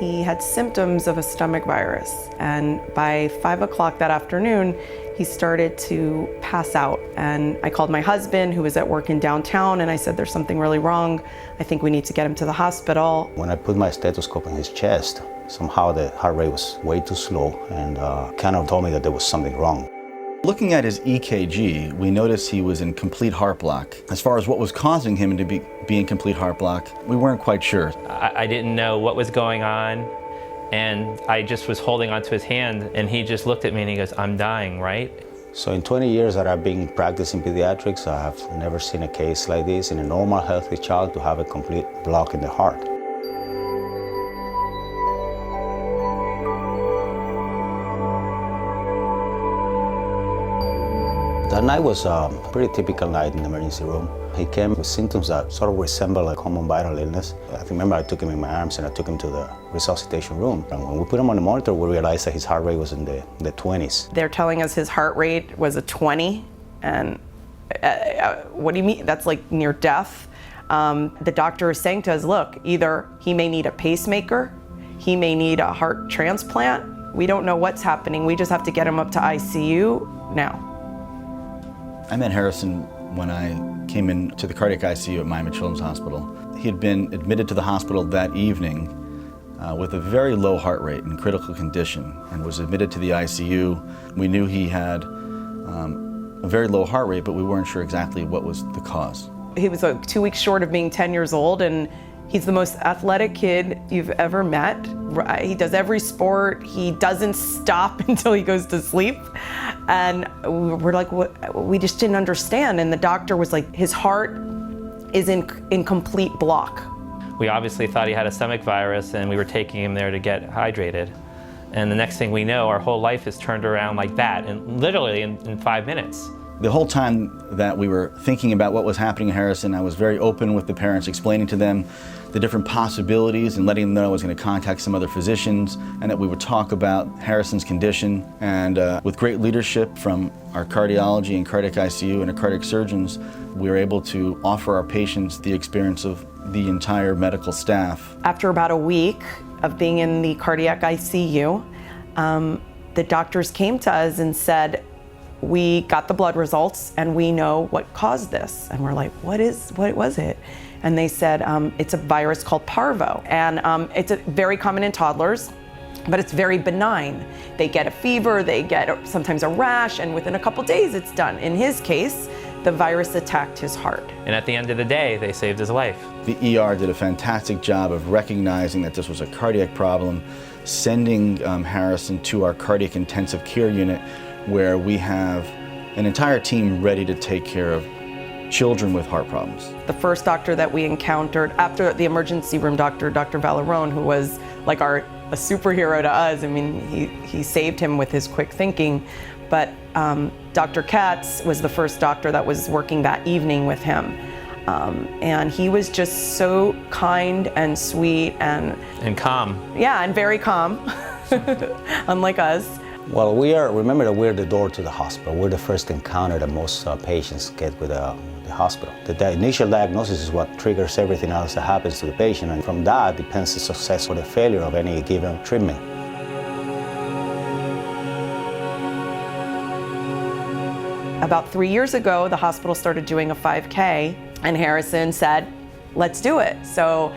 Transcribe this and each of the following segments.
he had symptoms of a stomach virus. And by 5 o'clock that afternoon, he started to pass out. And I called my husband, who was at work in downtown, and I said, there's something really wrong. I think we need to get him to the hospital. When I put my stethoscope in his chest, somehow the heart rate was way too slow and kind of told me that there was something wrong. Looking at his EKG, we noticed he was in complete heart block. As far as what was causing him to be in complete heart block, we weren't quite sure. I didn't know what was going on, and I just was holding onto his hand, and he just looked at me and he goes, I'm dying, right? So in 20 years that I've been practicing pediatrics, I have never seen a case like this in a normal, healthy child to have a complete block in the heart. That night was a pretty typical night in the emergency room. He came with symptoms that sort of resemble a common viral illness. I remember I took him in my arms and I took him to the resuscitation room. And when we put him on the monitor, we realized that his heart rate was in the 20s. They're telling us his heart rate was a 20, and what do you mean? That's like near death. The doctor is saying to us, look, either he may need a pacemaker, he may need a heart transplant. We don't know what's happening. We just have to get him up to ICU now. I met Harrison when I came into the cardiac ICU at Miami Children's Hospital. He had been admitted to the hospital that evening with a very low heart rate in critical condition and was admitted to the ICU. We knew he had a very low heart rate, but we weren't sure exactly what was the cause. He was 2 weeks short of being 10 years old, and he's the most athletic kid you've ever met. He does every sport. He doesn't stop until he goes to sleep. And we're like, we just didn't understand. And the doctor was like, his heart is in complete block. We obviously thought he had a stomach virus, and we were taking him there to get hydrated. And the next thing we know, our whole life is turned around like that, and literally in 5 minutes. The whole time that we were thinking about what was happening to Harrison, I was very open with the parents, explaining to them the different possibilities and letting them know I was going to contact some other physicians and that we would talk about Harrison's condition. And with great leadership from our cardiology and cardiac ICU and our cardiac surgeons, we were able to offer our patients the experience of the entire medical staff. After about a week of being in the cardiac ICU, the doctors came to us and said, we got the blood results and we know what caused this. And we're like, what was it? And they said, it's a virus called parvo. And it's very common in toddlers, but it's very benign. They get a fever, they get sometimes a rash, and within a couple days it's done. In his case, the virus attacked his heart. And at the end of the day, they saved his life. The ER did a fantastic job of recognizing that this was a cardiac problem, sending Harrison to our cardiac intensive care unit, where we have an entire team ready to take care of children with heart problems. The first doctor that we encountered after the emergency room doctor, Dr. Valerone, who was like a superhero to us. I mean, he saved him with his quick thinking. But Dr. Katz was the first doctor that was working that evening with him. And he was just so kind and sweet and calm. Yeah, and very calm, unlike us. Well, remember that we're the door to the hospital. We're the first encounter that most patients get with the hospital. The initial diagnosis is what triggers everything else that happens to the patient, and from that depends the success or the failure of any given treatment. About 3 years ago, the hospital started doing a 5K, and Harrison said, let's do it. So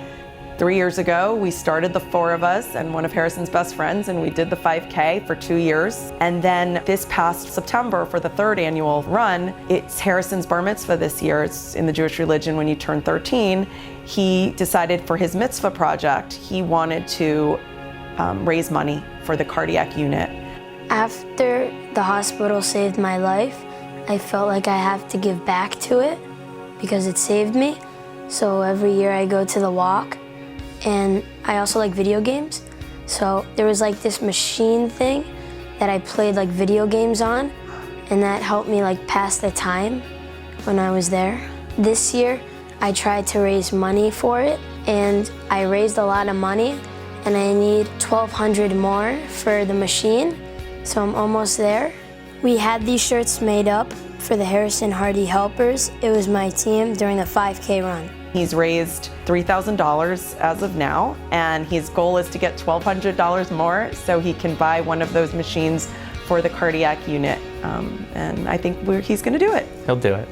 3 years ago, we started, the four of us and one of Harrison's best friends, and we did the 5K for 2 years. And then this past September, for the third annual run, it's Harrison's bar mitzvah this year. It's in the Jewish religion when you turn 13. He decided for his mitzvah project, he wanted to raise money for the cardiac unit. After the hospital saved my life, I felt like I have to give back to it because it saved me. So every year I go to the walk. And I also like video games. So there was like this machine thing that I played like video games on, and that helped me like pass the time when I was there. This year, I tried to raise money for it, and I raised a lot of money, and I need $1,200 more for the machine, so I'm almost there. We had these shirts made up for the Harrison Hardy Helpers. It was my team during the 5K run. He's raised $3,000 as of now, and his goal is to get $1,200 more so he can buy one of those machines for the cardiac unit. And I think he's going to do it. He'll do it.